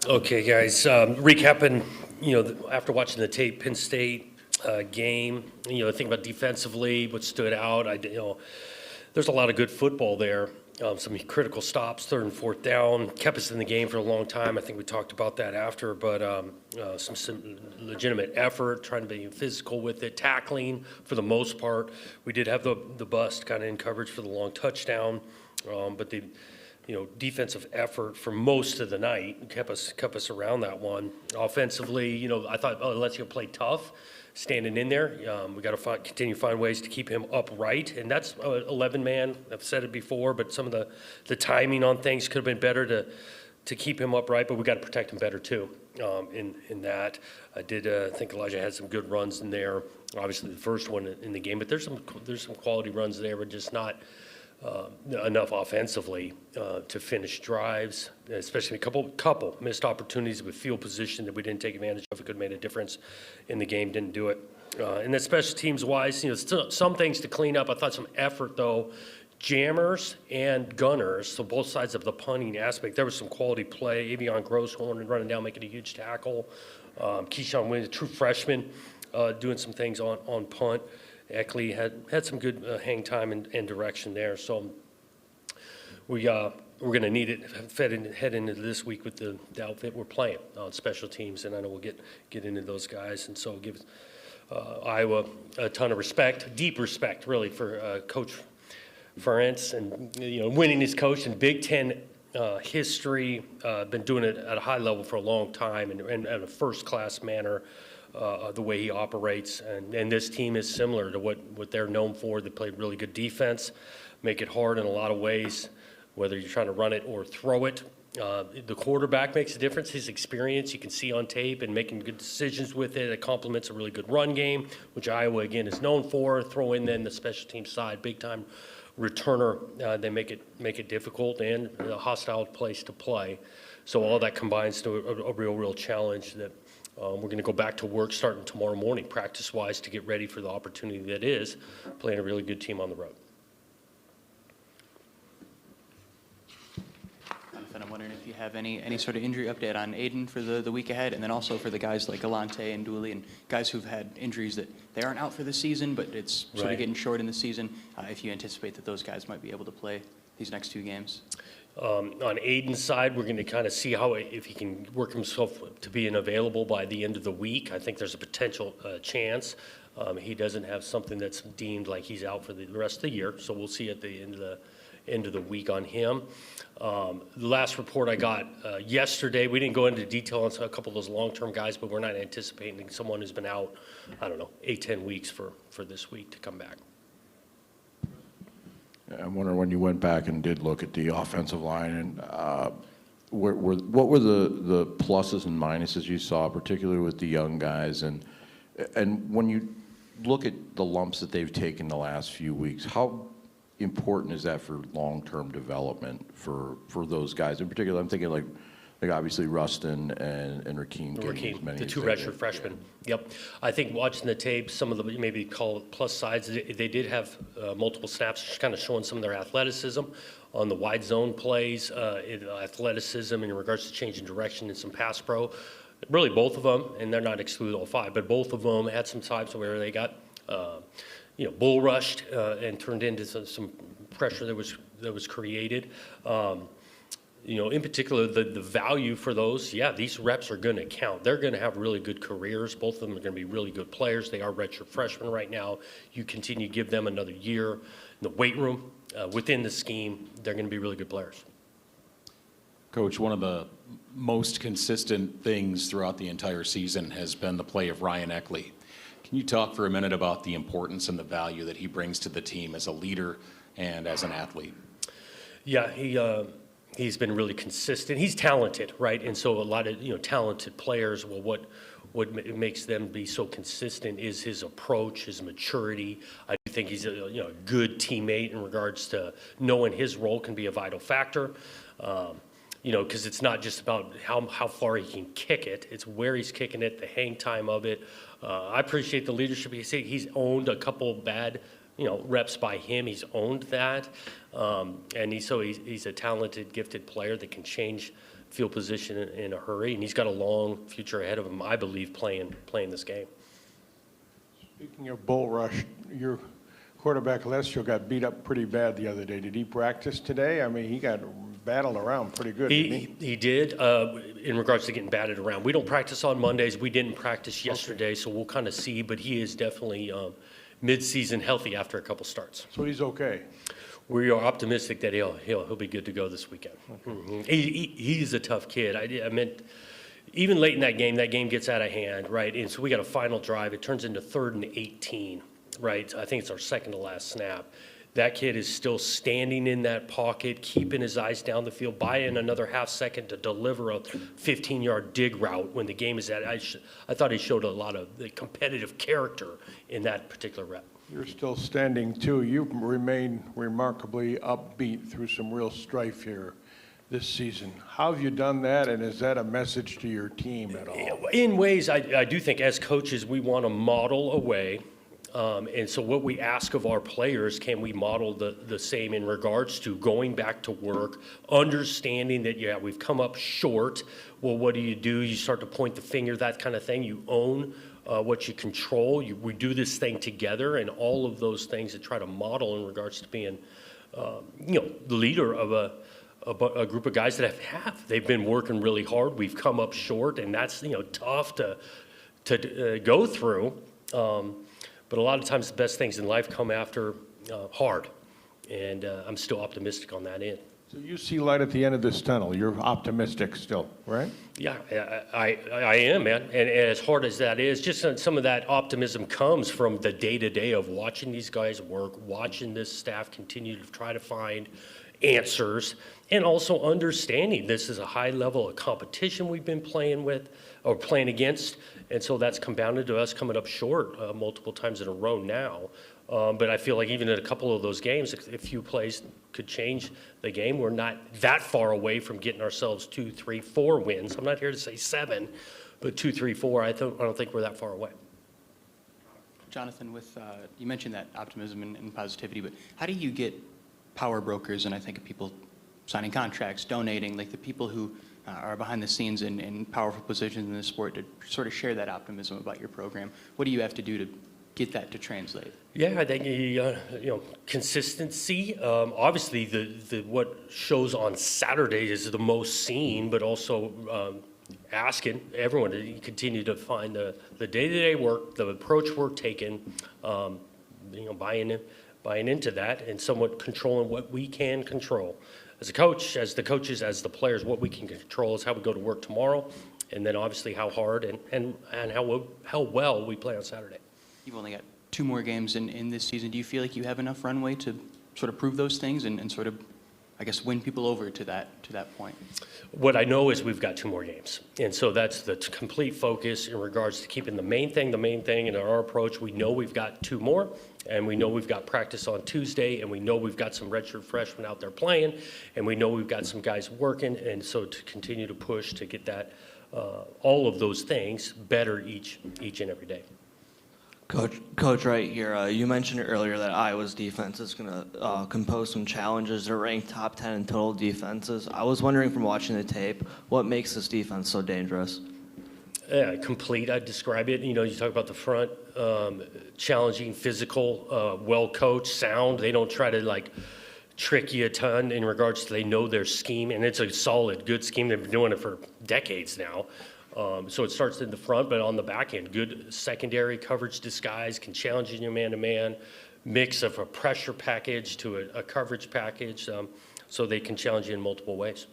Okay, guys, recapping, after watching the Penn State game, think about defensively, what stood out. There's a lot of good football there. Some critical stops, third and fourth down, kept us in the game for a long time. I think we talked about that after, but some legitimate effort, trying to be physical with it, tackling for the most part. We did have the bust kind of in coverage for the long touchdown, but the defensive effort for most of the night kept us around that one. Offensively, I thought, let's play tough, standing in there. We got to continue to find ways to keep him upright, and that's 11 man. I've said it before, but some of the timing on things could have been better to keep him upright, but we got to protect him better too. In that, I did think Elijah had some good runs in there. Obviously, the first one in the game, but there's some quality runs there, but just not enough offensively to finish drives, especially a couple missed opportunities with field position that we didn't take advantage of. It could have made a difference in the game, didn't do it. And then special teams wise, still some things to clean up. I thought some effort though. Jammers and gunners, so both sides of the punting aspect, there was some quality play. Avion Grosshorn running down, making a huge tackle. Keyshawn Williams, a true freshman, doing some things on punt. Eckley had some good hang time and direction there. So we're going to need it head into this week with the outfit we're playing on special teams, and I know we'll get into those guys. And so give Iowa a ton of respect, deep respect, really, for Coach Ferentz and winning his coach in Big Ten history. Been doing it at a high level for a long time and in a first-class manner. The way he operates, and this team is similar to what they're known for. They play really good defense, make it hard in a lot of ways, whether you're trying to run it or throw it. The quarterback makes a difference. His experience you can see on tape and making good decisions with it. It complements a really good run game, which Iowa, again, is known for. Throw in then the special team side, big-time returner. They make it difficult and a hostile place to play. So all that combines to a real challenge that we're going to go back to work starting tomorrow morning, practice-wise, to get ready for the opportunity that is playing a really good team on the road. Jonathan, I'm wondering if you have any sort of injury update on Aiden for the week ahead, and then also for the guys like Galante and Dooley and guys who've had injuries that they aren't out for the season, but it's sort of getting short in the season. If you anticipate that those guys might be able to play these next two games. On Aiden's side, we're going to kind of see if he can work himself to being available by the end of the week. I think there's a potential chance. He doesn't have something that's deemed like he's out for the rest of the year, so we'll see at the end of the week on him. The last report I got yesterday, we didn't go into detail on a couple of those long-term guys, but we're not anticipating someone who's been out, 8-10 weeks for this week to come back. I'm wondering when you went back and did look at the offensive line, and what were the pluses and minuses you saw, particularly with the young guys, and when you look at the lumps that they've taken the last few weeks, how important is that for long-term development for those guys? In particular, I'm thinking like obviously Rustin and Rakeem. The two redshirt freshmen. Yep. I think watching the tape, some of the maybe call it plus sides, they did have multiple snaps, just kind of showing some of their athleticism on the wide zone plays, athleticism in regards to changing direction and some pass pro. Really both of them, and they're not excluded all five, but both of them had some times where they got bull rushed and turned into some pressure that was created. In particular, the value for those, these reps are going to count. They're going to have really good careers. Both of them are going to be really good players. They are redshirt freshmen right now. You continue to give them another year in the weight room, within the scheme. They're going to be really good players. Coach, one of the most consistent things throughout the entire season has been the play of Ryan Eckley. Can you talk for a minute about the importance and the value that he brings to the team as a leader and as an athlete? Yeah, he's been really consistent. He's talented, right? And so a lot of talented players. Well, what makes them be so consistent is his approach, his maturity. I do think he's a good teammate in regards to knowing his role can be a vital factor. Because it's not just about how far he can kick it; it's where he's kicking it, the hang time of it. I appreciate the leadership. He's owned a couple bad reps by him. He's owned that, and he's a talented, gifted player that can change field position in a hurry, and he's got a long future ahead of him, I believe, playing this game. Speaking of bull rush, your quarterback Alessio got beat up pretty bad the other day. Did he practice today? I mean, he got battled around pretty good, didn't he? He did, in regards to getting batted around. We don't practice on Mondays. We didn't practice yesterday, so we'll kind of see, but he is definitely mid-season healthy after a couple starts. So he's okay. We are optimistic that he'll be good to go this weekend. Mhm. He's a tough kid. I meant, even late in that game gets out of hand, right? And so we got a final drive. It turns into 3rd and 18, right? I think it's our second to last snap. That kid is still standing in that pocket, keeping his eyes down the field, buying another half second to deliver a 15-yard dig route when the game is at. I thought he showed a lot of the competitive character in that particular rep. You're still standing, too. You remain remarkably upbeat through some real strife here this season. How have you done that, and is that a message to your team at all? In ways, I do think as coaches, we want to model a way. And so what we ask of our players, can we model the same in regards to going back to work, understanding that, yeah, we've come up short. Well, what do? You start to point the finger, that kind of thing. You own what you control. We do this thing together, and all of those things to try to model in regards to being, the leader of a group of guys that they've been working really hard. We've come up short, and that's, tough to go through. But a lot of times the best things in life come after hard, and I'm still optimistic on that end. So you see light at the end of this tunnel. You're optimistic still, right? Yeah, I am, man. And as hard as that is, just some of that optimism comes from the day-to-day of watching these guys work, watching this staff continue to try to find answers, and also understanding this is a high level of competition we've been playing with or playing against, and so that's compounded to us coming up short multiple times in a row now. But I feel like even in a couple of those games, a few plays could change the game. We're not that far away from getting ourselves 2, 3, 4 wins. I'm not here to say 7, but 2, 3, 4. I don't think we're that far away. Jonathan, with you mentioned that optimism and positivity, but how do you get power brokers, and I think of people signing contracts, donating, like the people who are behind the scenes in powerful positions in the sport, to sort of share that optimism about your program? What do you have to do to get that to translate? Yeah, I think consistency. Obviously, the what shows on Saturday is the most seen, but also asking everyone to continue to find the day-to-day work, the approach we're taking, buying into that, and somewhat controlling what we can control. As a coach, as the coaches, as the players, what we can control is how we go to work tomorrow, and then obviously how hard and how well we play on Saturday. You've only got 2 more games in this season. Do you feel like you have enough runway to sort of prove those things and sort of, I guess, win people over to that point? What I know is we've got 2 more games. And so that's the complete focus in regards to keeping the main thing, and our approach. We know we've got 2 more, and we know we've got practice on Tuesday, and we know we've got some redshirt freshmen out there playing, and we know we've got some guys working, and so to continue to push to get that, all of those things better each and every day. Coach, right here, you mentioned earlier that Iowa's defense is going to compose some challenges. They're ranked top 10 in total defenses. I was wondering from watching the tape, what makes this defense so dangerous? Yeah, complete, I'd describe it. You talk about the front, challenging, physical, well-coached, sound. They don't try to, trick you a ton in regards to they know their scheme, and it's a solid, good scheme. They've been doing it for decades now. So it starts in the front, but on the back end, good secondary coverage disguise, can challenge you man-to-man, mix of a pressure package to a coverage package, so they can challenge you in multiple ways.